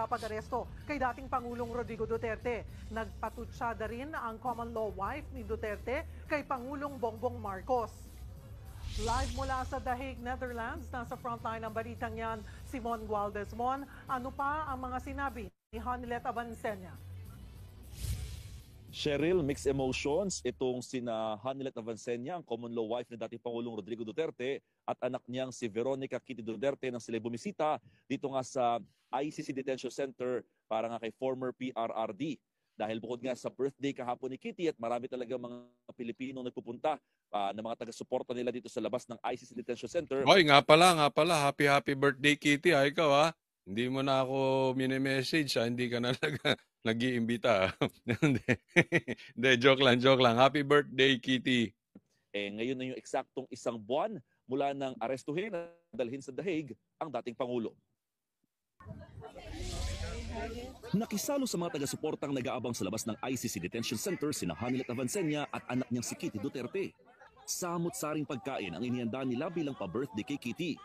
pag-aresto kay dating Pangulong Rodrigo Duterte. Nagpatutsada rin ang common law wife ni Duterte kay Pangulong Bongbong Marcos. Live mula sa The Hague, Netherlands, nasa frontline ng balitang yan, Simon Gualdez. Mon, ano pa ang mga sinabi ni Hanilet Avancenia? Cheryl, mixed emotions itong sina Hanilet Avancenia, ang common law wife ni dating Pangulong Rodrigo Duterte, at anak niyang si Veronica Kitty Duterte nang sila bumisita dito nga sa ICC Detention Center para nga kay former PRRD. Dahil bukod nga sa birthday kahapon ni Kitty at marami talaga mga Pilipino nagpupunta na mga taga-suporta nila dito sa labas ng ICC Detention Center. Oy, nga pala, happy birthday Kitty, ikaw ha. Hindi mo na ako mini-message hindi ka na nag-iimbita. Hindi, joke lang. Happy birthday Kitty. Ngayon na yung eksaktong isang buwan mula nang arestuhin at dalhin sa The Hague ang dating Pangulo. Nakisalo sa mga taga-suportang nag-aabang sa labas ng ICC Detention Center sina Hanilet Avancenia at anak niyang si Kitty Duterte. Samot-saring pagkain ang inihanda nila bilang pa-birthday kay Kitty.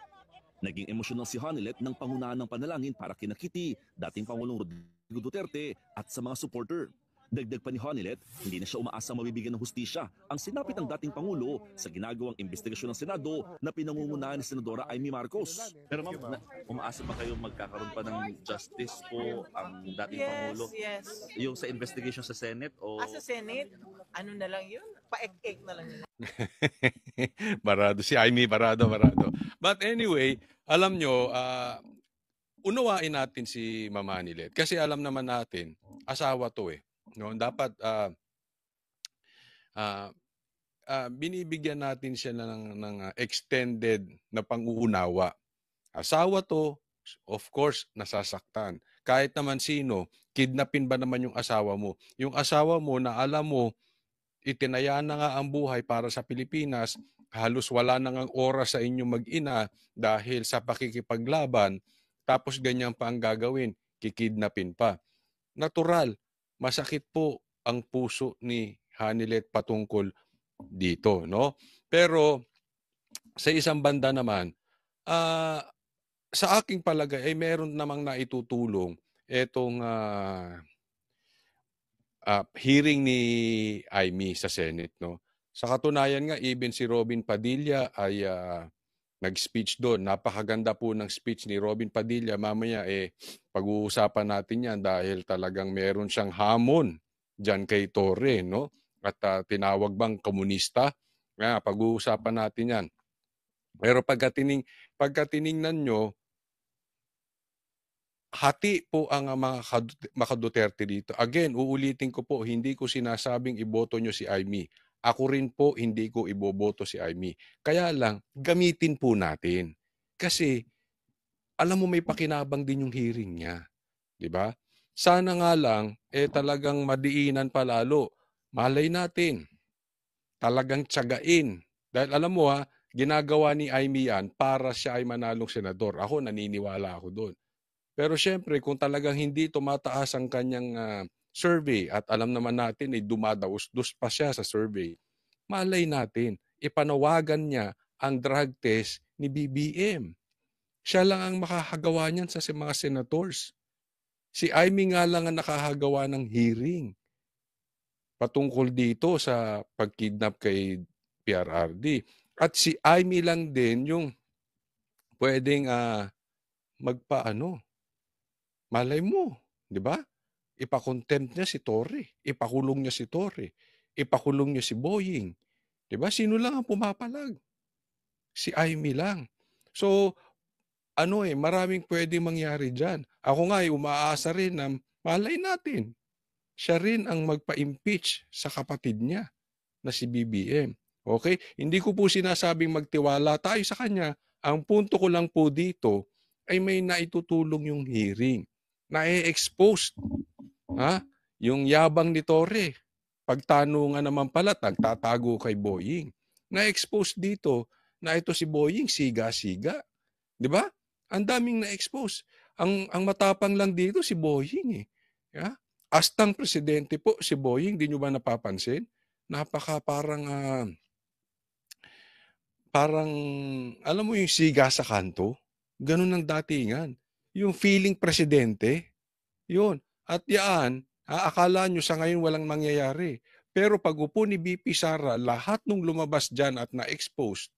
Naging emosyonal si Hanilet ng pangunahan ng panalangin para kina Kitty, dating Pangulong Rodrigo Duterte at sa mga supporter. Dagdag pa ni Hanilet, hindi na siya umaasa mabibigyan ng hustisya ang sinapit ng dating Pangulo sa ginagawang investigasyon ng Senado na pinangungunahan ni Senadora Amy Marcos. Pero ma'am, umaasa ba kayo magkakaroon pa ng justice po ang dating Pangulo? Yes. Yung sa investigation sa Senate? O... Sa Senate, ano na lang yun? Pa-ek-ek na lang yun. Barado, si Amy, barado. But anyway, alam nyo, unawain natin si Mama Hanilet. Kasi alam naman natin, asawa to eh. No, dapat binibigyan natin siya ng extended na pang-uunawa. Asawa to, of course, nasasaktan. Kahit naman sino, kidnapin ba naman yung asawa mo? Yung asawa mo na alam mo, itinaya na nga ang buhay para sa Pilipinas, halos wala na ngang oras sa inyong mag-ina dahil sa pakikipaglaban, tapos ganyan pa ang gagawin, kikidnapin pa. Natural. Masakit po ang puso ni Hanilet patungkol dito, no? Pero sa isang banda naman, sa aking palagay ay meron namang naitutulong etong hearing ni Amy sa Senate, no? Sa katunayan nga, even si Robin Padilla ay nag-speech doon. Napakaganda po ng speech ni Robin Padilla. Mamaya pag-uusapan natin yan dahil talagang meron siyang hamon dyan kay Torre, no? At tinawag bang komunista? Pag-uusapan natin yan. Pero pagkatiningnan nyo, hati po ang mga Duterte dito. Again, uulitin ko po, hindi ko sinasabing iboto nyo si Amy. Ako rin po, hindi ko iboboto si Amy. Kaya lang, gamitin po natin. Kasi, alam mo may pakinabang din yung hearing niya. Diba? Sana nga lang, talagang madiinan palalo. Malay natin. Talagang tiyagain. Dahil alam mo ginagawa ni Amy yan para siya ay manalong senador. Ako, naniniwala ako doon. Pero syempre, kung talagang hindi tumataas ang kanyang survey at alam naman natin dumadaos-dos pa siya sa survey, malay natin, ipanawagan niya ang drug test ni BBM. Siya lang ang makakagawa niyan sa mga senators. Si Amy nga lang ang nakakagawa ng hearing patungkol dito sa pagkidnap kay PRRD. At si Amy lang din yung pwedeng malay mo, di ba? Ipakontempt niya si Torre, ipakulong niya si Torre, ipakulong niya si Boying. Di ba? Sino lang ang pumapalag? Si Amy lang. So, maraming pwede mangyari dyan. Ako nga umaasa rin na malay natin, siya rin ang magpa-impeach sa kapatid niya na si BBM. Okay? Hindi ko po sinasabing magtiwala tayo sa kanya. Ang punto ko lang po dito ay may naitutulong yung hearing. Na-expose yung yabang ni Torre. Pagtanungan naman pala, nagtatago kay Boying. Na-expose dito na ito si Boying, siga-siga. Di ba? Ang daming na-expose. Ang matapang lang dito si Boying. Astang presidente po si Boying, di nyo ba napapansin? Napaka parang, alam mo yung siga sa kanto? Ganun ang datingan. Yung feeling presidente, Yun. At yan, akala nyo sa ngayon walang mangyayari. Pero pag upo ni BP Sara, lahat nung lumabas dyan at na-expose,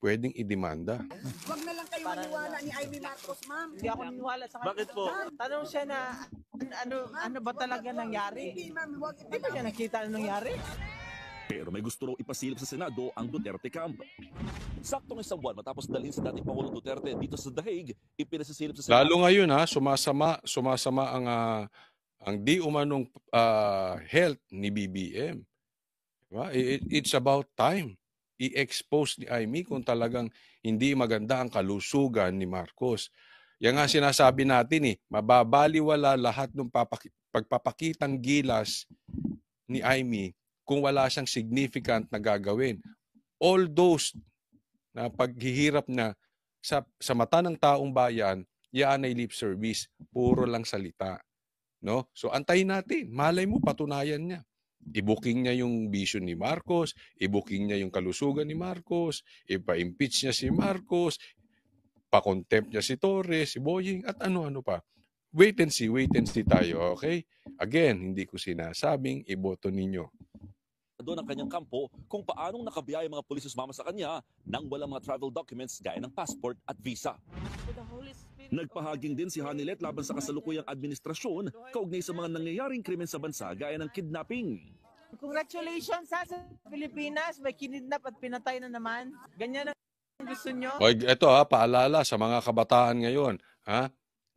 pwedeng idemanda. Huwag na lang kayo maniwala ni Amy Marcos, ma'am. Hindi ako niniwala sa kanya. Bakit po? Tanong siya na ano ba talaga nangyari? Hindi, ma'am. Huwag Hindi ba siya nakita ano nangyari? Pero may gusto raw ipasilip sa Senado ang Duterte camp. Saktong isang buwan matapos dalhin sa dating Pangulong Duterte dito sa The Hague, ipinasasilip sa Senado. Lalo ngayon sumasama ang di umanong health ni BBM. Diba? It's about time i-expose ni Amy kung talagang hindi maganda ang kalusugan ni Marcos. Yan nga sinasabi natin mababaliwala lahat ng pagpapakitang gilas ni Amy kung wala siyang significant na gagawin. All those na paghihirap na sa mata ng taong bayan, yan ay lip service, puro lang salita. No? So antayin natin, malay mo patunayan niya. I-booking niya yung vision ni Marcos, i-booking niya yung kalusugan ni Marcos, ipa-impeach niya si Marcos, pa-contempt niya si Torres, si Boying, at ano-ano pa. Wait and see tayo, okay? Again, hindi ko sinasabing iboto ninyo. Doon ang kanyang kampo kung paanong nakabiyaya mga pulis sumama sa kanya nang walang mga travel documents gaya ng passport at visa. Nagpahaging din si Hanilet laban sa kasalukuyang administrasyon kaugnay sa mga nangyayaring krimen sa bansa gaya ng kidnapping. Congratulations sa Pilipinas, may kinidnap at pinatay na naman. Ganyan ang gusto nyo? O, ito paalala sa mga kabataan ngayon,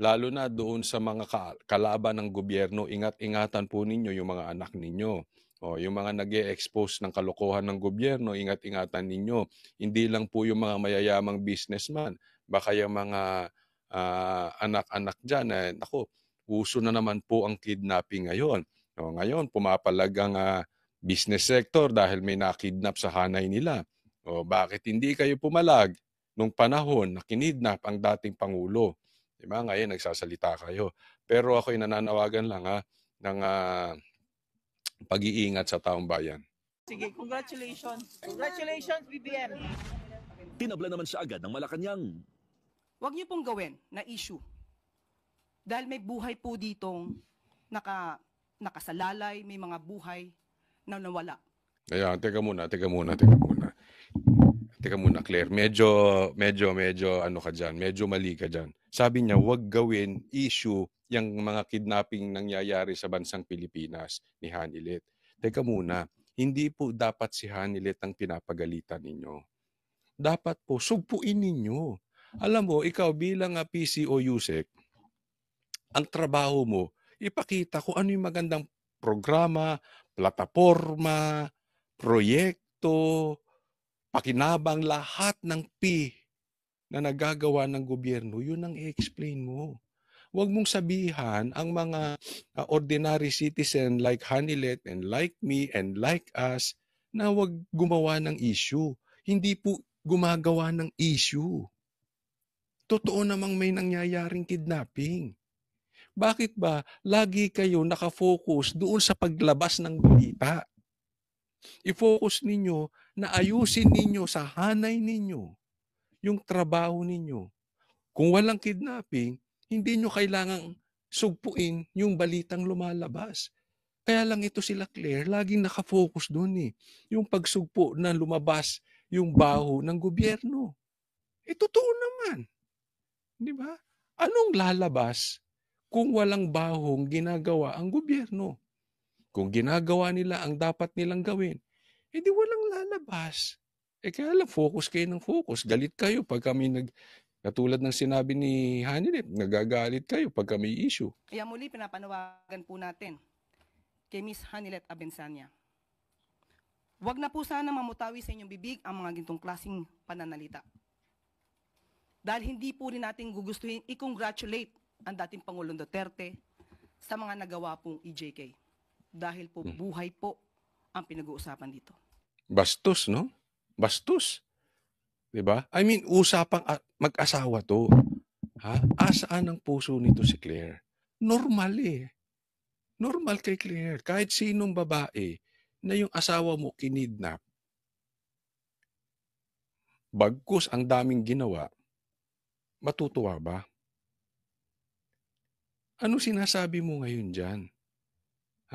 lalo na doon sa mga kalaban ng gobyerno, ingat-ingatan po ninyo yung mga anak ninyo. O, yung mga nag-e-expose ng kalokohan ng gobyerno, ingat-ingatan ninyo. Hindi lang po yung mga mayayamang businessman, baka yung mga anak-anak dyan, uso na naman po ang kidnapping ngayon. O, ngayon, pumapalag ang business sector dahil may nakidnap sa hanay nila. O, bakit hindi kayo pumalag nung panahon na kinidnap ang dating Pangulo? Diba? Ngayon, nagsasalita kayo. Pero ako'y nananawagan lang ng pag-iingat sa taong bayan. Sige, congratulations. Congratulations, BBM. Tinabla naman siya agad ng Malacanang. Huwag niyo pong gawin na issue. Dahil may buhay po ditong nakasalalay, may mga buhay na nawala. Ayan, teka muna, Claire. Medyo ano ka dyan, medyo mali ka dyan. Sabi niya, huwag gawin issue yung mga kidnapping nangyayari sa bansang Pilipinas ni Hanilet. Teka muna, hindi po dapat si Hanilet ang pinapagalitan ninyo. Dapat po, sugpuin ninyo. Alam mo, ikaw bilang PCO USEC, ang trabaho mo, ipakita kung ano yung magandang programa, plataforma, proyekto, pakinabang, lahat ng P na nagagawa ng gobyerno, yun ang i-explain mo. Huwag mong sabihan ang mga ordinary citizen like Hanilet and like me and like us na huwag gumawa ng issue. Hindi po gumagawa ng issue. Totoo namang may nangyayaring kidnapping. Bakit ba lagi kayo nakafocus doon sa paglabas ng balita? I-focus ninyo na ayusin ninyo sa hanay ninyo yung trabaho ninyo. Kung walang kidnapping, hindi nyo kailangang sugpuin yung balitang lumalabas. Kaya lang ito sila Claire, laging nakafocus doon yung pagsugpo na lumabas yung baho ng gobyerno. Totoo naman. Di ba? Anong lalabas kung walang bahong ginagawa ang gobyerno? Kung ginagawa nila ang dapat nilang gawin, di walang lalabas. Kaya lang, focus kayo ng focus. Galit kayo pag kami katulad ng sinabi ni Hanilet, nagagalit kayo pag kami issue. Kaya muli, pinapanawagan po natin kay Miss Hanilet Abençania. Huwag na po sana mamutawi sa inyong bibig ang mga gintong klaseng pananalita. Dahil hindi po rin natin gugustuhin i-congratulate ang dating Pangulong Duterte sa mga nagawa pong EJK. Dahil po buhay po ang pinag-uusapan dito. Bastos, no? Bastos. Diba? I mean, usapang mag-asawa to. Asaan ang puso nito si Claire? Normal Normal kay Claire. Kahit sinong babae na yung asawa mo kinidnap. Bagkus ang daming ginawa, matutuwa ba? Ano sinasabi mo ngayon dyan?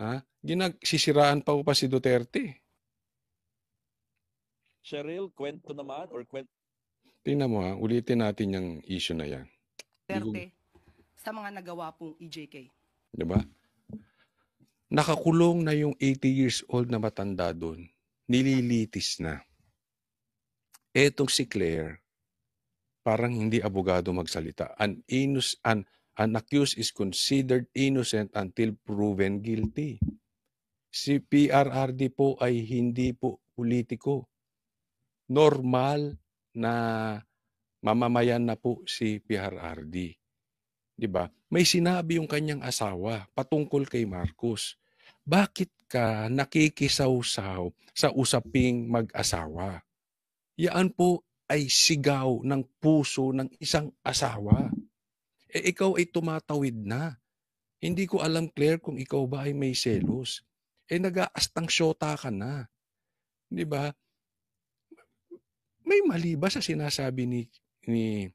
Ha? Sisiraan pa si Duterte. Cheryl, kwento naman or kwento Tingnan mo ulitin natin yung issue na yan. Duterte sa mga nagawa pong EJK. Di ba? Nakakulong na yung 80 years old na matanda doon. Nililitis na. Etong si Claire, parang hindi abogado magsalita. An accused is considered innocent until proven guilty. Si PRRD po ay hindi po politiko. Normal na mamamayan na po si PRRD. 'Di ba? May sinabi yung kanyang asawa patungkol kay Marcos. Bakit ka nakikisawsaw sa usaping mag-asawa? Yan po ay sigaw ng puso ng isang asawa. Ikaw ay tumatawid na. Hindi ko alam, Claire, kung ikaw ba ay may selos. Nag-aastang syota ka na. 'Di ba? May mali ba sa sinasabi ni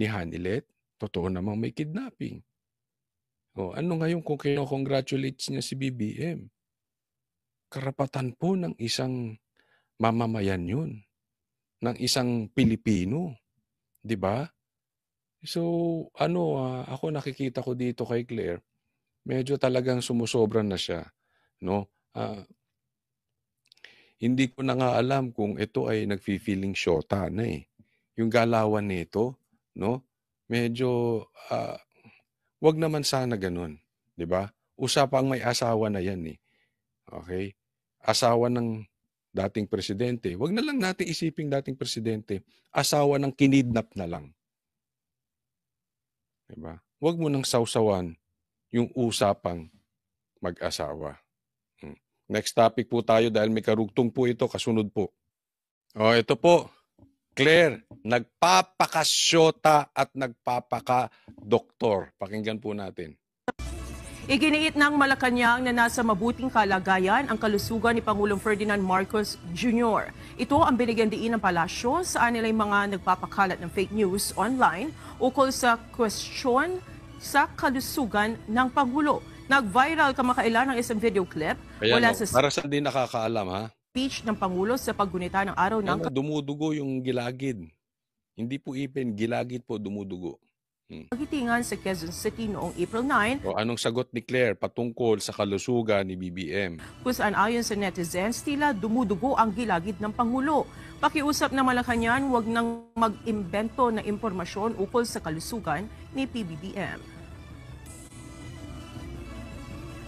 Hanilet? Totoo namang may kidnapping. Ano ngayon kung kino-congratulates niya si BBM? Karapatan po ng isang mamamayan yun. Ng isang Pilipino. 'Di ba? So, ako nakikita ko dito kay Claire, medyo talagang sumusobra na siya, no? Hindi ko na nga alam kung ito ay nagfi-feeling shota na eh. Yung galawan nito, no? Medyo wag naman sana ganun, 'di ba? Usapang may asawa na 'yan eh. Okay? Asawa ng dating presidente. Wag na lang natin isiping dating presidente. Asawa ng kinidnap na lang. 'Di ba? Wag mo nang sausawan yung usapang mag-asawa. Next topic po tayo dahil may karugtong po ito, kasunod po. Ito po. Claire, nagpapakasyota at nagpapaka-doktor. Pakinggan po natin. Iginiit ng Malacanang na nasa mabuting kalagayan ang kalusugan ni Pangulong Ferdinand Marcos Jr. Ito ang binigyan diin ng palasyo sa anilay mga nagpapakalat ng fake news online ukol sa kwestiyon sa kalusugan ng Pangulo. Nag-viral kamakailan ng isang video clip mula sa para sa di nakakaalam speech ng Pangulo sa paggunita ng araw ng dumudugo yung gilagid. Hindi po ipin, gilagid po dumudugo. Kagitingan sa Quezon City noong April 9. Anong sagot ni Claire patungkol sa kalusugan ni BBM? Kung saan ayon sa netizens, tila dumudugo ang gilagid ng Pangulo. Pakiusap ng Malacanang, huwag nang mag-imbento na impormasyon ukol sa kalusugan ni PBBM.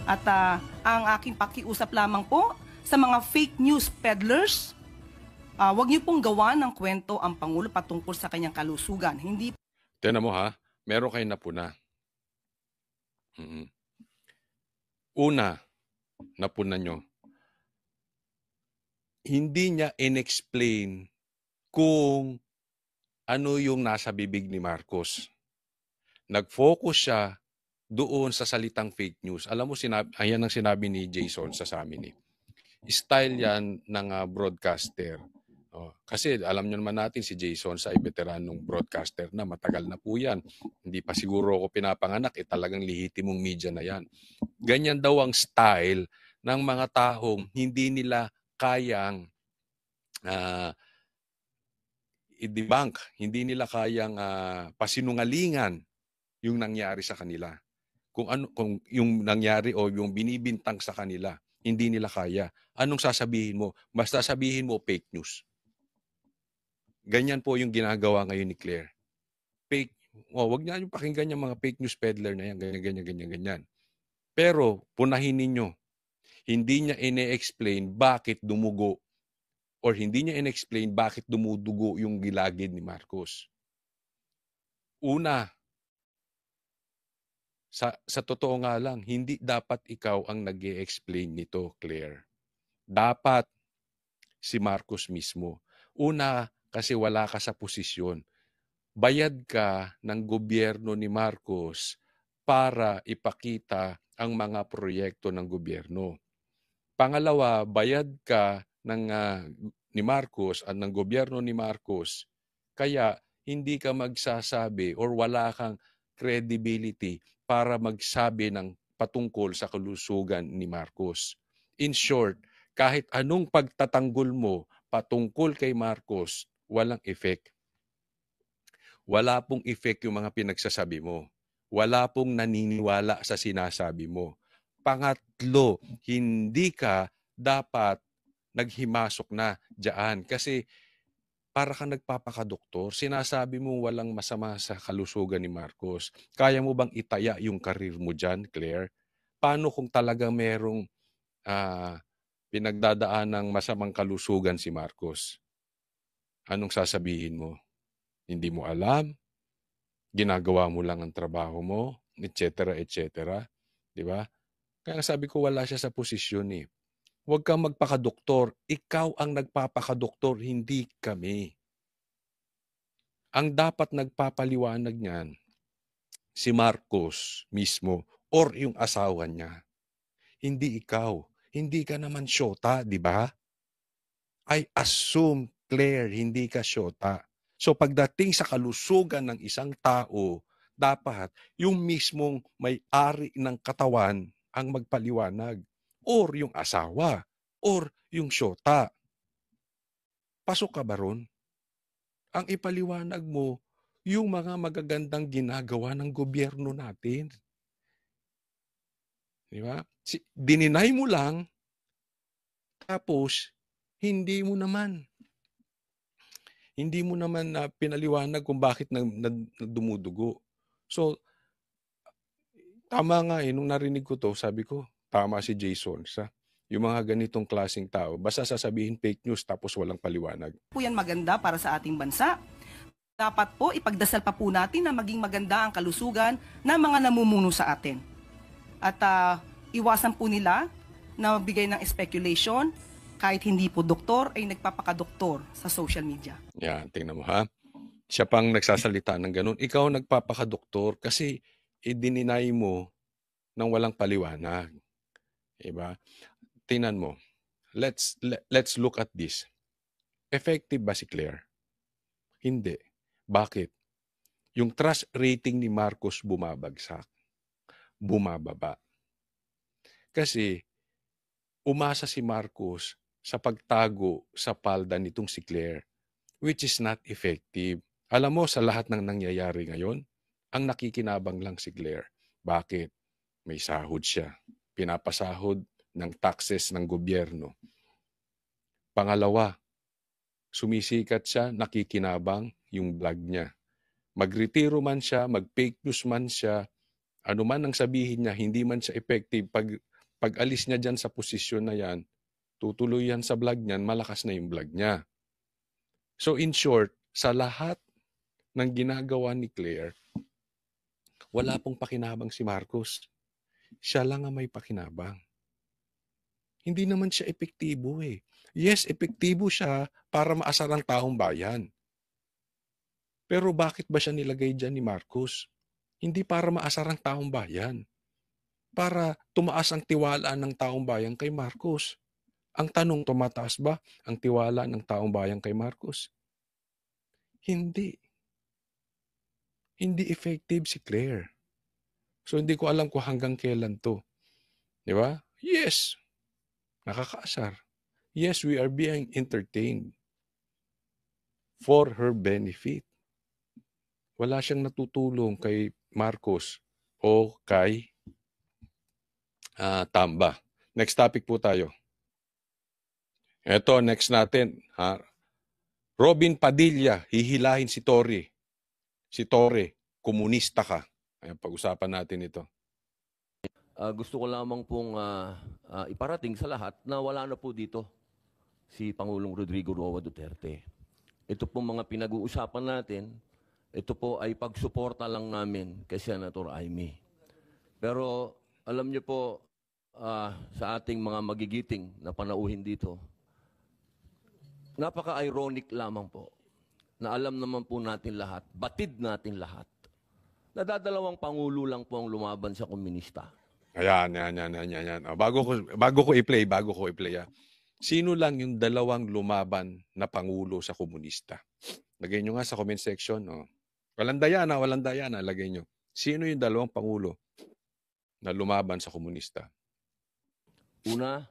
At ang aking pakiusap lamang po sa mga fake news peddlers, huwag niyo pong gawa ng kwento ang Pangulo patungkol sa kanyang kalusugan. Hindi. Tignan mo meron kayo napuna. Una, napuna nyo. Hindi niya in-explain kung ano yung nasa bibig ni Marcos. Nag-focus siya doon sa salitang fake news. Alam mo, ayan ang sinabi ni Jason sa amin. Style yan ng broadcaster. Kasi alam nyo naman natin si Jason sa veteranong broadcaster na matagal na po yan. Hindi pa siguro ako pinapanganak, talagang lehitimong media na yan. Ganyan daw ang style ng mga taong hindi nila kayang i-debunk, hindi nila kayang pasinungalingan yung nangyari sa kanila. Kung yung nangyari o yung binibintang sa kanila, hindi nila kaya. Anong sasabihin mo? Basta sabihin mo fake news. Ganyan po yung ginagawa ngayon ni Claire. Fake. Wag niya yung pakinggan yung mga fake news peddler na yan. Ganyan. Pero punahin ninyo. Hindi niya ine-explain bakit dumugo or hindi niya ine-explain bakit dumudugo yung gilagid ni Marcos. Una, sa totoo nga lang, hindi dapat ikaw ang nag-i-explain nito, Claire. Dapat si Marcos mismo. Una, kasi wala ka sa posisyon. Bayad ka ng gobyerno ni Marcos para ipakita ang mga proyekto ng gobyerno. Pangalawa, bayad ka ni Marcos at ng gobyerno ni Marcos, kaya hindi ka magsasabi or wala kang credibility para magsabi ng patungkol sa kalusugan ni Marcos. In short, kahit anong pagtatanggol mo patungkol kay Marcos, walang effect. Wala pong effect yung mga pinagsasabi mo. Wala pong naniniwala sa sinasabi mo. Pangatlo, hindi ka dapat naghimasok na diyan kasi para kang nagpapakadoktor, sinasabi mo walang masama sa kalusugan ni Marcos. Kaya mo bang itaya yung karir mo diyan, Claire? Paano kung talagang merong pinagdadaan ng masamang kalusugan si Marcos? Anong sasabihin mo? Hindi mo alam? Ginagawa mo lang ang trabaho mo? Etc. etc. Di ba? Kaya sabi ko wala siya sa posisyon eh. Huwag kang magpakadoktor. Ikaw ang nagpapakadoktor, hindi kami. Ang dapat nagpapaliwanag niyan, si Marcos mismo or yung asawa niya. Hindi ikaw. Hindi ka naman syota, di ba? I assume, Claire, hindi ka syota. So pagdating sa kalusugan ng isang tao, dapat yung mismong may-ari ng katawan ang magpaliwanag. Or yung asawa, or yung syota. Pasok ka ba ron? Ang ipaliwanag mo, yung mga magagandang ginagawa ng gobyerno natin. Di ba? Dininay mo lang, tapos hindi mo naman na pinaliwanag kung bakit dumudugo. So, tama nga nung narinig ko to, sabi ko, tama si Jason sa yung mga ganitong klaseng tao. Basta sasabihin fake news tapos walang paliwanag. Po yan maganda para sa ating bansa. Dapat po ipagdasal pa po natin na maging maganda ang kalusugan ng mga namumuno sa atin. At iwasan po nila na magbigay ng speculation kahit hindi po doktor ay nagpapakadoktor sa social media. Yan, tingnan mo ha. Siya pang nagsasalita ng ganun. Ikaw nagpapakadoktor kasi idininay mo ng walang paliwanag. Diba? Tingnan mo. Let's look at this. Effective ba si Claire? Hindi. Bakit? Yung trust rating ni Marcos bumabagsak. Bumababa. Kasi umasa si Marcos sa pagtago sa palda nitong si Claire, which is not effective. Alam mo, sa lahat ng nangyayari ngayon, ang nakikinabang lang si Claire. Bakit? May sahod siya. Pinapasahod ng taxes ng gobyerno. Pangalawa, sumisikat siya, nakikinabang yung vlog niya. Magretiro man siya, mag-fake news man siya, ano man ang sabihin niya, hindi man siya effective. Pag alis niya dyan sa posisyon na yan, tutuloy yan sa vlog niyan, malakas na yung vlog niya. So in short, sa lahat ng ginagawa ni Claire, wala pong pakinabang si Marcos. Siya lang ang may pakinabang. Hindi naman siya epektibo eh. Yes, epektibo siya para maasar ang taong bayan. Pero bakit ba siya nilagay dyan ni Marcos? Hindi para maasar ang taong bayan. Para tumaas ang tiwala ng taong bayan kay Marcos. Ang tanong, tumataas ba ang tiwala ng taong bayan kay Marcos? Hindi. Hindi effective si Claire. So hindi ko alam kung hanggang kailan to. Di ba? Yes. Nakakaasar. Yes, we are being entertained for her benefit. Wala siyang natutulong kay Marcos o kay Tamba. Next topic po tayo. Ito, next natin. Robin Padilla, hihilahin si Torre. Si Torre, komunista ka. Ayan, pag-usapan natin ito. Gusto ko lamang pong iparating sa lahat na wala na po dito si Pangulong Rodrigo Roa Duterte. Ito pong mga pinag-uusapan natin, ito po ay pagsuporta lang namin kay Senator Amy. Pero alam niyo po, sa ating mga magigiting na panauhin dito, napaka-ironic lamang po na alam naman po natin lahat, batid natin lahat, na dadalawang pangulo lang po ang lumaban sa komunista. Ayan. Bago ko i-play. Sino lang yung dalawang lumaban na pangulo sa komunista? Lagay nyo nga sa comment section. Walang daya na, lagay nyo. Sino yung dalawang pangulo na lumaban sa komunista? Una,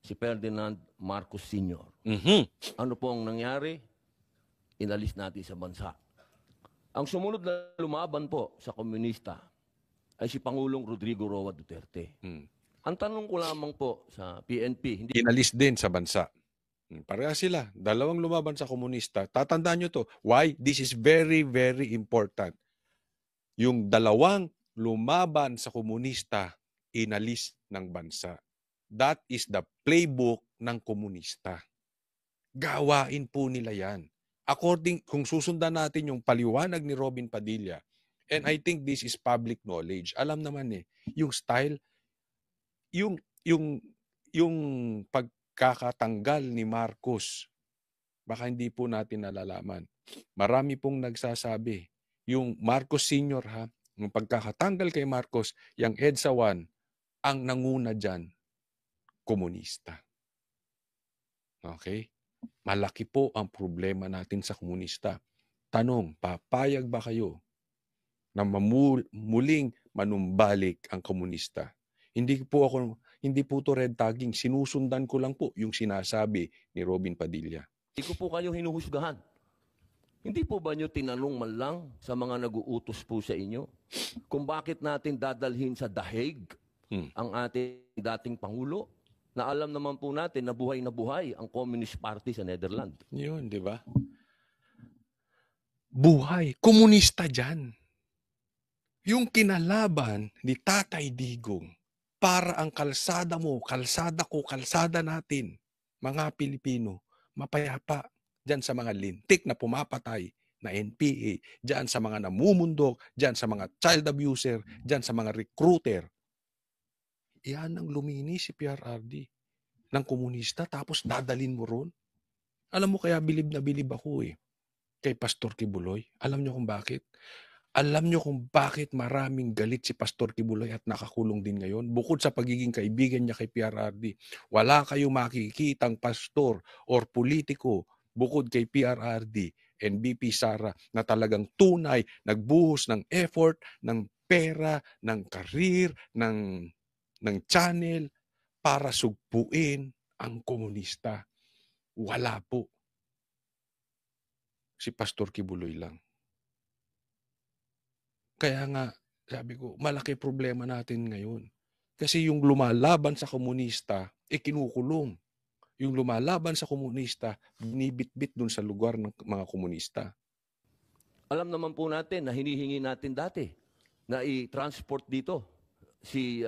si Ferdinand Marcos Sr. Ano po ang nangyari? Inalis natin sa bansa. Ang sumunod na lumaban po sa komunista ay si Pangulong Rodrigo Roa Duterte. Ang tanong ko lamang po sa PNP, hindi Inalis din sa bansa. Pareha sila. Dalawang lumaban sa komunista. Tatandaan nyo to. Why? This is very, very important. Yung dalawang lumaban sa komunista, inalis ng bansa. That is the playbook ng komunista. Gawain po nila yan. Kung susundan natin yung paliwanag ni Robin Padilla, and I think this is public knowledge, alam naman yung style, yung pagkakatanggal ni Marcos, baka hindi po natin nalalaman. Marami pong nagsasabi, yung Marcos Sr. yung pagkakatanggal kay Marcos, yung EDSA 1, ang nanguna dyan, komunista. Okay? Malaki po ang problema natin sa komunista. Tanong, papayag ba kayo na muling manumbalik ang komunista? Hindi po to red tagging. Sinusundan ko lang po yung sinasabi ni Robin Padilla. ko po kayo hinuhusgahan. Hindi po ba nyo tinanong man lang sa mga nag-uutos po sa inyo kung bakit natin dadalhin sa The Hague ang ating dating Pangulo? Na alam naman po natin na buhay ang Communist Party sa Netherlands. Yun, di ba? Buhay. Komunista dyan. Yung kinalaban ni Tatay Digong para ang kalsada mo, kalsada ko, kalsada natin, mga Pilipino, mapayapa dyan sa mga lintik na pumapatay na NPA, dyan sa mga namumundok, dyan sa mga child abuser, dyan sa mga recruiter. Yan ang lumini si PRRD ng komunista tapos dadalin mo ron. Alam mo kaya bilib na bilib ako kay Pastor Kibuloy. Alam nyo kung bakit? Alam nyo kung bakit maraming galit si Pastor Kibuloy at nakakulong din ngayon? Bukod sa pagiging kaibigan niya kay PRRD, wala kayong makikitang pastor or politiko bukod kay PRRD and BP Sara na talagang tunay, nagbuhos ng effort, ng pera, ng karir, ng channel para sugpuin ang komunista. Wala po. Si Pastor Kibuloy lang. Kaya nga, sabi ko, malaki problema natin ngayon. Kasi yung lumalaban sa komunista, kinukulong. Yung lumalaban sa komunista, binibitbit dun sa lugar ng mga komunista. Alam naman po natin na hinihingi natin dati na i-transport dito si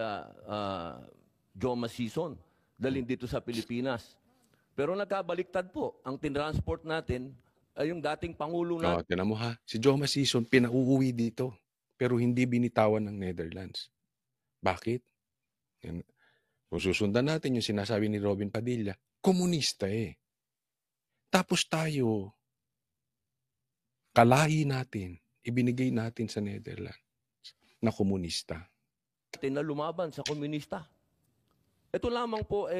Joma Sison, dalhin dito sa Pilipinas. Pero nagkabaliktad po, ang tinransport natin ay yung dating Pangulo natin. Tinan mo si Joma Sison pinauuwi dito, pero hindi binitawan ng Netherlands. Bakit? Kung susundan natin yung sinasabi ni Robin Padilla, komunista Tapos tayo, kalahi natin, ibinigay natin sa Netherlands na komunista. Na lumaban sa komunista. Ito lamang po,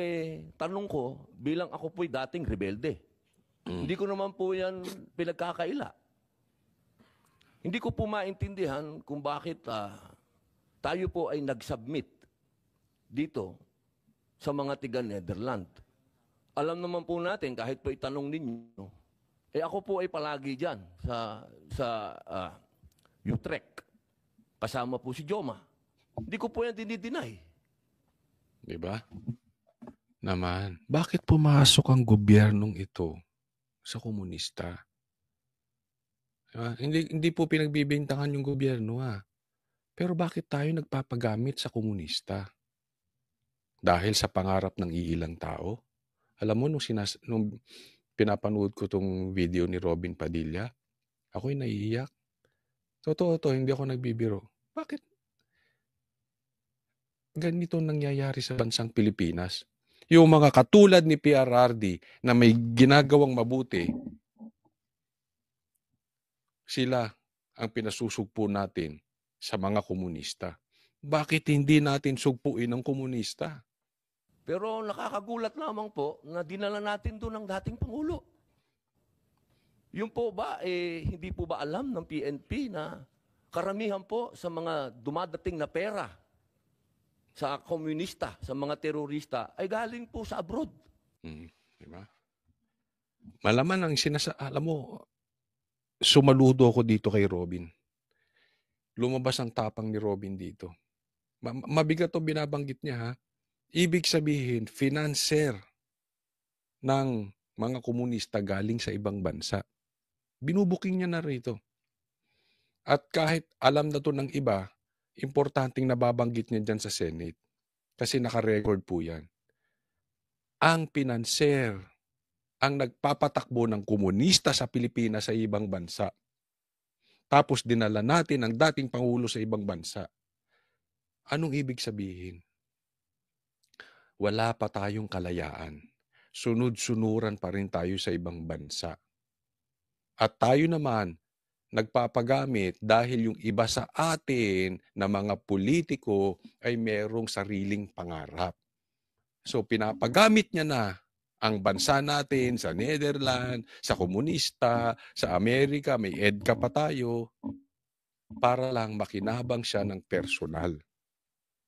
tanong ko, bilang ako po'y dating rebelde. Hindi ko naman po yan pinagkakaila. Hindi ko po maintindihan kung bakit tayo po ay nag-submit dito sa mga tiga Netherlands. Alam naman po natin, kahit po itanong ninyo, ako po ay palagi dyan sa Utrecht. Kasama po si Joma. Hindi ko po yan dinideny. Diba? Naman, bakit pumasok ang gobyernong ito sa komunista? Diba? Hindi po pinagbibintangan yung gobyerno Pero bakit tayo nagpapagamit sa komunista? Dahil sa pangarap ng iilang tao? Alam mo, nung pinapanood ko tong video ni Robin Padilla, ako'y naiiyak. Totoo to, hindi ako nagbibiro. Bakit ganito nangyayari sa bansang Pilipinas? Yung mga katulad ni PRRD na may ginagawang mabuti, sila ang pinasusugpo natin sa mga komunista. Bakit hindi natin sugpuin ang komunista? Pero nakakagulat lamang po na dinala natin doon ang dating Pangulo. Yung po ba, hindi po ba alam ng PNP na karamihan po sa mga dumadating na pera sa komunista, sa mga terorista, ay galing po sa abroad. Diba? Malaman ang alam mo, sumaludo ako dito kay Robin. Lumabas ang tapang ni Robin dito. Mabigat to binabanggit niya, ha? Ibig sabihin, financer ng mga komunista galing sa ibang bansa. Binubuking niya na rito. At kahit alam na to ng iba, importanteng nababanggit niya dyan sa Senate. Kasi naka-record po yan. Ang pinanser, ang nagpapatakbo ng komunista sa Pilipinas sa ibang bansa. Tapos dinala natin ang dating Pangulo sa ibang bansa. Anong ibig sabihin? Wala pa tayong kalayaan. Sunod-sunuran pa rin tayo sa ibang bansa. At tayo naman, nagpapagamit dahil yung iba sa atin na mga politiko ay merong sariling pangarap. So pinapagamit niya na ang bansa natin sa Netherlands, sa komunista, sa Amerika, may EDCA pa tayo, para lang makinabang siya ng personal.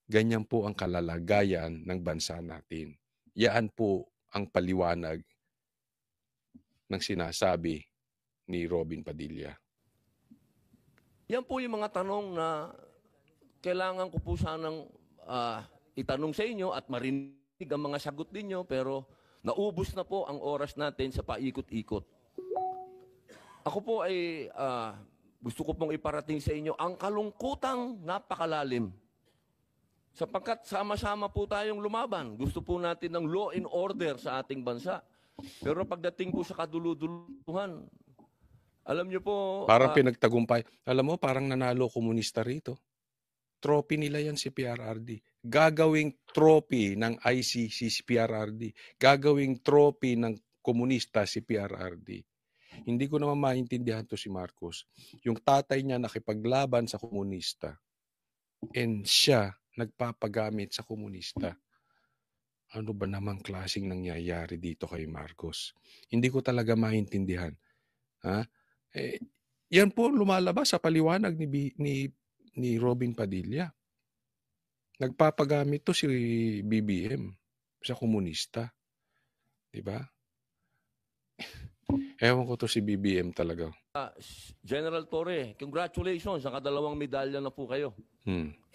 Ganyan po ang kalalagayan ng bansa natin. Yan po ang paliwanag ng sinasabi ni Robin Padilla. Yan po yung mga tanong na kailangan ko po sanang itanong sa inyo at marinig ang mga sagot ninyo, pero naubos na po ang oras natin sa paikot-ikot. Ako po ay gusto ko pong iparating sa inyo ang kalungkutang napakalalim. Sapagkat sama-sama po tayong lumaban. Gusto po natin ng law and order sa ating bansa. Pero pagdating po sa kaduluduluhan, alam niyo po... Parang pinagtagumpay. Alam mo, parang nanalo komunista rito. Trophy nila yan si PRRD. Gagawing trophy ng ICC si PRRD. Gagawing trophy ng komunista si PRRD. Hindi ko naman maintindihan to si Marcos. Yung tatay niya nakipaglaban sa komunista. And siya nagpapagamit sa komunista. Ano ba namang klaseng nangyayari dito kay Marcos? Hindi ko talaga maintindihan. Ha? Yan po lumalabas sa paliwanag ni Robin Padilla. Nagpapagamit to si BBM sa komunista. Diba? Ewan ko to si BBM talaga. General Torre, congratulations. Nakadalawang medalya na po kayo.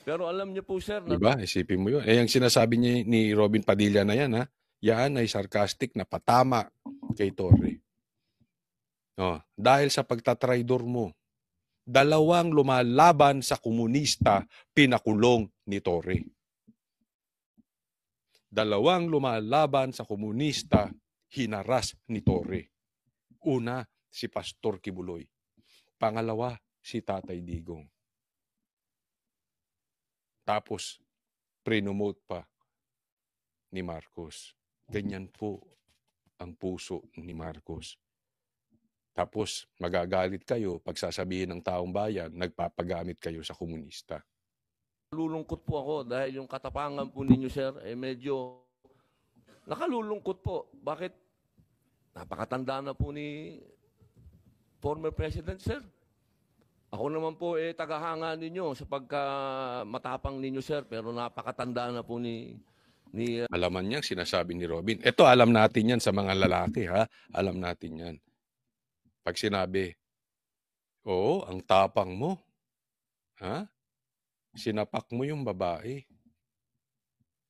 Pero alam niyo po, sir... Diba? Isipin mo yun. Ang sinasabi ni Robin Padilla na yan, ha? Yan ay sarcastic na patama kay Torre. Dahil sa pagtatraidor mo, 2 lumalaban sa komunista, pinakulong ni Torre. 2 lumalaban sa komunista, hinaras ni Torre. Una, si Pastor Kibuloy. Pangalawa, si Tatay Digong. Tapos, prenomote pa ni Marcos. Ganyan po ang puso ni Marcos. Tapos, magagalit kayo pag sasabihin ng taong bayan, nagpapagamit kayo sa komunista. Nalulungkot po ako dahil yung katapangan po ninyo, sir, medyo nakalulungkot po. Bakit? Napakatanda na po ni former President, sir. Ako naman po tagahanga ninyo sa pagkamatapang ninyo, sir, pero napakatanda na po ni Alaman niya sinasabi ni Robin. Ito, alam natin yan sa mga lalaki, ha? Alam natin yan. Pag sinabi, oo, ang tapang mo. Ha? Sinapak mo yung babae.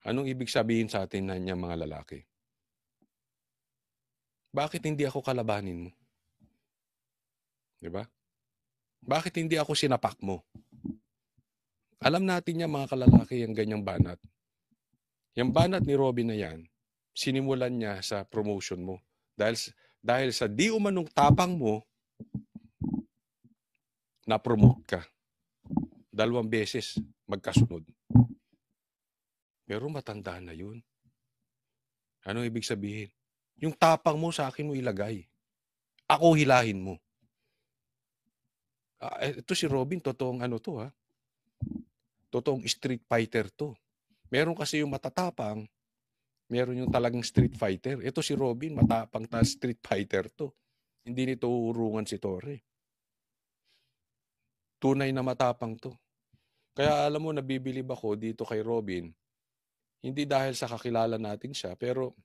Anong ibig sabihin sa atin na niya mga lalaki? Bakit hindi ako kalabanin mo? Diba? Bakit hindi ako sinapak mo? Alam natin yan mga kalalaki yung ganyang banat. Yung banat ni Robin na yan, sinimulan niya sa promotion mo. Dahil sa di umanong tapang mo, na-promote ka. 2 beses magkasunod. Pero matanda na yun. Ano ibig sabihin? Yung tapang mo sa akin mo ilagay. Ako hilahin mo. Ito si Robin, totoong ano to, ha? Totoong street fighter to. Meron kasi yung matatapang, meron yung talagang street fighter. Ito si Robin, matapang na street fighter to. Hindi nito uurungan si Torre. Tunay na matapang to. Kaya alam mo, nabibilib ako dito kay Robin, hindi dahil sa kakilala natin siya, pero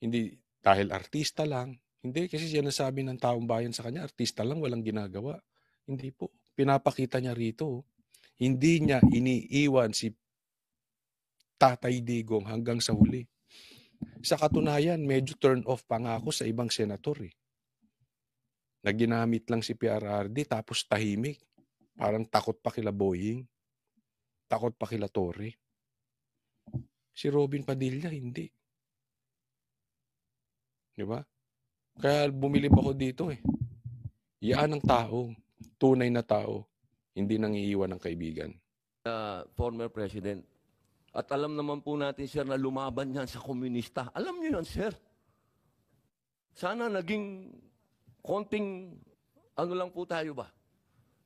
hindi dahil artista lang. Hindi, kasi sinasabi ng taong bayan sa kanya, artista lang, walang ginagawa. Hindi po. Pinapakita niya rito. Hindi niya iniiwan si Tatay Digong hanggang sa huli. Sa katunayan, medyo turn off pa nga ako sa ibang senator eh. Na ginamit lang si PRRD tapos tahimik. Parang takot pa kila Boying. Takot pa kila Torre. Si Robin Padilla, hindi. Di ba? Kaya bumilib ako dito eh. Yan ang tao. Tunay na tao. Hindi nangiiwan ng kaibigan. Former president. At alam naman po natin, sir, na lumaban yan sa komunista. Alam niyo yan, sir. Sana naging konting, ano lang po tayo ba?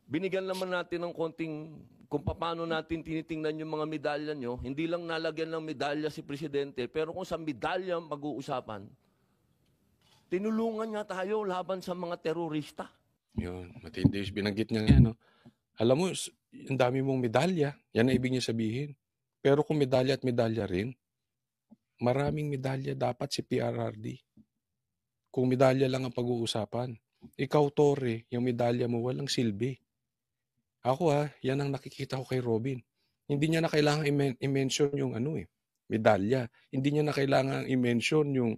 Binigyan naman natin ng konting, kung paano natin tinitingnan yung mga medalya nyo, hindi lang nalagyan ng medalya si Presidente, pero kung sa medalya mag-uusapan, tinulungan niya tayo laban sa mga terorista. Yun, matindi yung binanggit niya yan. No? Alam mo, ang dami mong medalya, yan ang ibig niya sabihin. Pero kung medalya at medalya rin, maraming medalya dapat si PRRD. Kung medalya lang ang pag-uusapan. Ikaw, Torre, yung medalya mo walang silbi. Ako yan ang nakikita ko kay Robin. Hindi niya na kailangan i-mention yung medalya. Hindi niya na kailangan i-mention yung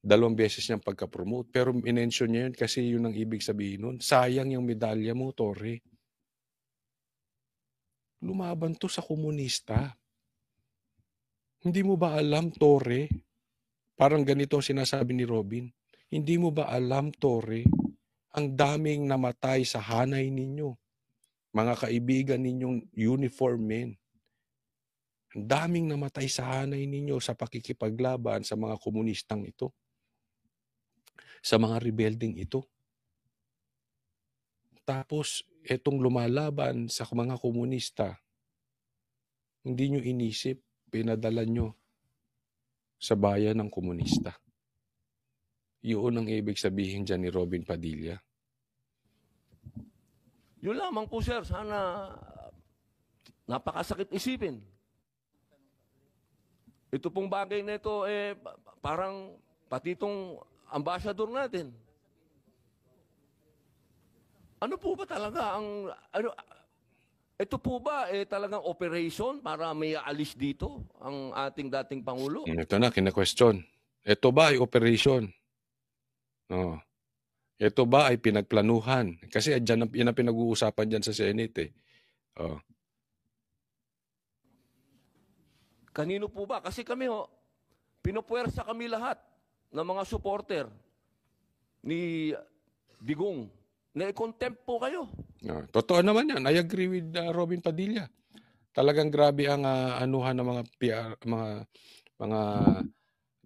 2 beses niyang pagka-promote. Pero i-mention niya yun kasi yun ang ibig sabihin nun. Sayang yung medalya mo, Torre. Lumaban to sa komunista. Hindi mo ba alam, Torre? Parang ganito sinasabi ni Robin. Hindi mo ba alam, Torre, ang daming namatay sa hanay ninyo? Mga kaibigan ninyong uniform men. Ang daming namatay sa hanay ninyo sa pakikipaglaban sa mga komunistang ito. Sa mga rebelding ito. Tapos, etong lumalaban sa mga komunista, hindi nyo inisip, pinadala nyo sa bayan ng komunista. Yun ang ibig sabihin dyan ni Robin Padilla. Yun lamang po, sir. Sana napakasakit isipin. Ito pong bagay na ito, parang pati itong ambassador natin. Ano po ba talaga ang... ito po ba talagang operation para may alis dito ang ating dating Pangulo? Ito na, kina-question. Ito ba ay operation? No. Ito ba ay pinagplanuhan? Kasi yan ang pinag-uusapan dyan sa Senate eh. Oh. Kanino po ba? Kasi kami pinupuwersa kami lahat ng mga supporter ni Digong na i-contempt po kayo. No. Totoo naman yan. I agree with Robin Padilla. Talagang grabe ang anuhan ng mga PR, mga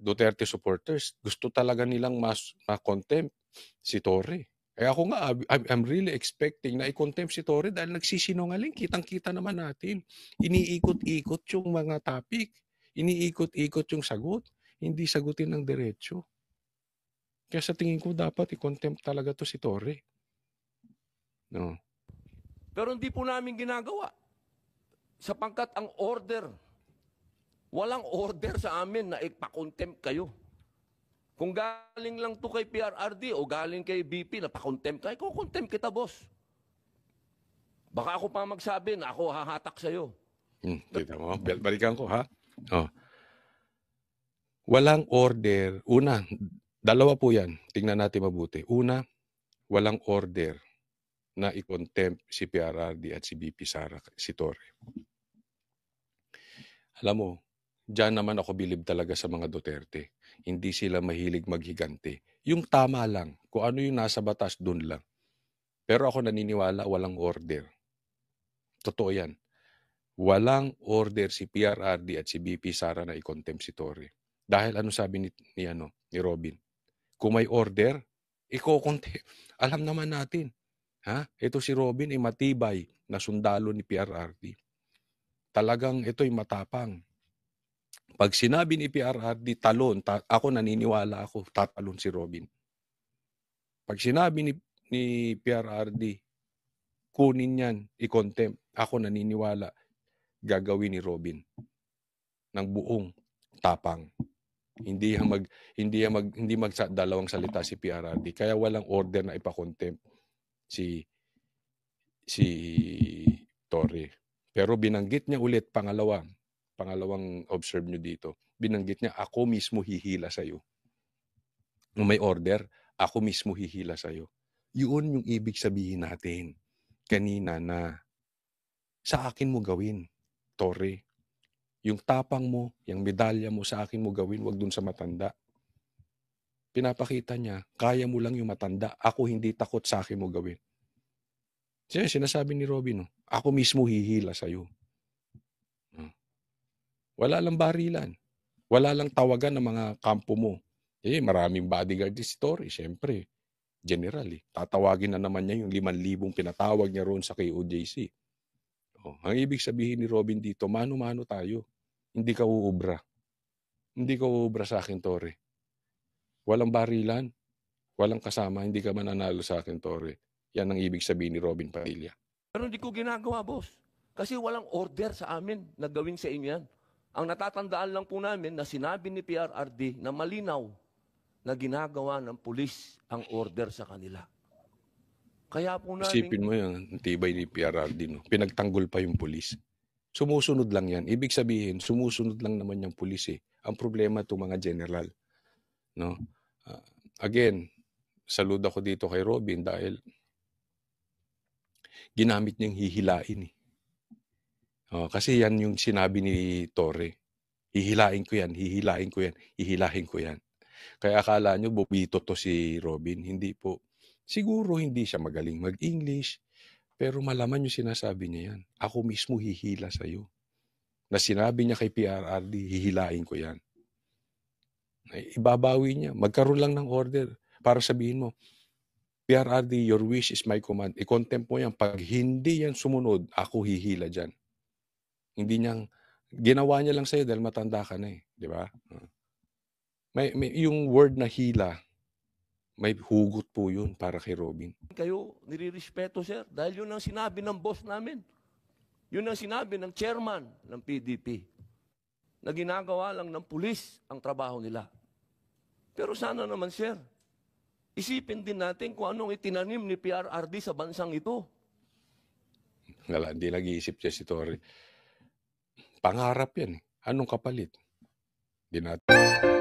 Duterte supporters. Gusto talaga nilang ma-contempt si Torre. Kaya ako nga, I'm really expecting na i-contempt si Torre dahil nagsisinungaling. Kitang-kita naman natin. Iniikot-ikot yung mga topic. Iniikot-ikot yung sagot. Hindi sagutin ng diretsyo. Kaya sa tingin ko dapat i-contempt talaga to si Torre. No. Pero hindi po namin ginagawa. Sapagkat ang order, walang order sa amin na ipakontempt kayo. Kung galing lang to kay PRRD o galing kay BP na pakontempt kayo, kukontempt kita, boss. Baka ako pa magsabi na ako hahatak sa'yo. Kita mo, balikan ko ha. Oh. Walang order. Una, 2 po yan. Tingnan natin mabuti. Una, walang order na i-contempt si PRRD at si BP Sara, si Torre. Alam mo, diyan naman ako bilib talaga sa mga Duterte. Hindi sila mahilig maghigante. Yung tama lang, kung ano yung nasa batas, dun lang. Pero ako naniniwala, walang order. Totoo yan. Walang order si PRRD at si BP Sara na i-contempt si Torre. Dahil ano sabi ni Robin? Kung may order, i-contempt. Alam naman natin. Ito si Robin ay matibay na sundalo ni PRRD. Talagang ito'y matapang. Pag sinabi ni PRRD talon, ako naniniwala ako, tatalon si Robin. Pag sinabi ni PRRD, kunin yan, i-contempt. Ako naniniwala, gagawin ni Robin ng buong tapang. Hindi dalawang salita si PRRD. Kaya walang order na ipa-contempt si Torre. Pero binanggit niya ulit pangalawang observe nyo dito. Binanggit niya, ako mismo hihila sa'yo. Nung may order, ako mismo hihila sa'yo. Yun yung ibig sabihin natin kanina na sa akin mo gawin, Torre. Yung tapang mo, yung medalya mo, sa akin mo gawin, wag dun sa matanda. Pinapakita niya, kaya mo lang yung matanda. Ako hindi takot, sa akin mo gawin. Sinasabi ni Robin, ako mismo hihila sa'yo. Wala lang barilan. Wala lang tawagan ng mga kampo mo. Maraming bodyguard si Torre, siyempre. General, tatawagin na naman niya yung 5,000 pinatawag niya roon sa KOJC. Ang ibig sabihin ni Robin dito, mano-mano tayo. Hindi ka uubra. Hindi ka uubra sa akin, Torre. Walang barilan. Walang kasama. Hindi ka mananalo sa akin, Torre. Yan ang ibig sabihin ni Robin Padilla. Pero hindi ko ginagawa, boss. Kasi walang order sa amin na gawin sa inyo yan. Ang natatandaan lang po namin na sinabi ni PRRD na malinaw na ginagawa ng pulis ang order sa kanila. Kaya po namin... Isipin mo yan, ang tibay ni PRRD, no? Pinagtanggol pa yung pulis. Sumusunod lang yan. Ibig sabihin, sumusunod lang naman yung pulis eh. Ang problema itong mga general. No? Again, saludo ako dito kay Robin dahil ginamit niyang hihilain eh. Kasi yan yung sinabi ni Torre. Hihilain ko yan, hihilain ko yan, hihilain ko yan. Kaya akala nyo, bobito to si Robin. Hindi po. Siguro hindi siya magaling mag-English, pero malaman yung sinasabi niya yan. Ako mismo hihila sa'yo. Na sinabi niya kay PRRD, hihilain ko yan. Ibabawi niya. Magkaroon lang ng order para sabihin mo, PRRD, your wish is my command. I-contempt mo yan. Pag hindi yan sumunod, ako hihila dyan. Hindi niyang, ginawa niya lang sa'yo dahil matanda ka na eh. Di ba? May yung word na hila, may hugot po yun para kay Robin. Kayo, nirirespeto, sir, dahil yun ang sinabi ng boss namin. Yun ang sinabi ng chairman ng PDP. Na ginagawa lang ng pulis ang trabaho nila. Pero sana naman, sir, isipin din natin kung anong itinanim ni PRRD sa bansang ito. Wala, hindi nag-iisip siya si Torre. Pangarap yan. Anong kapalit? Di natin.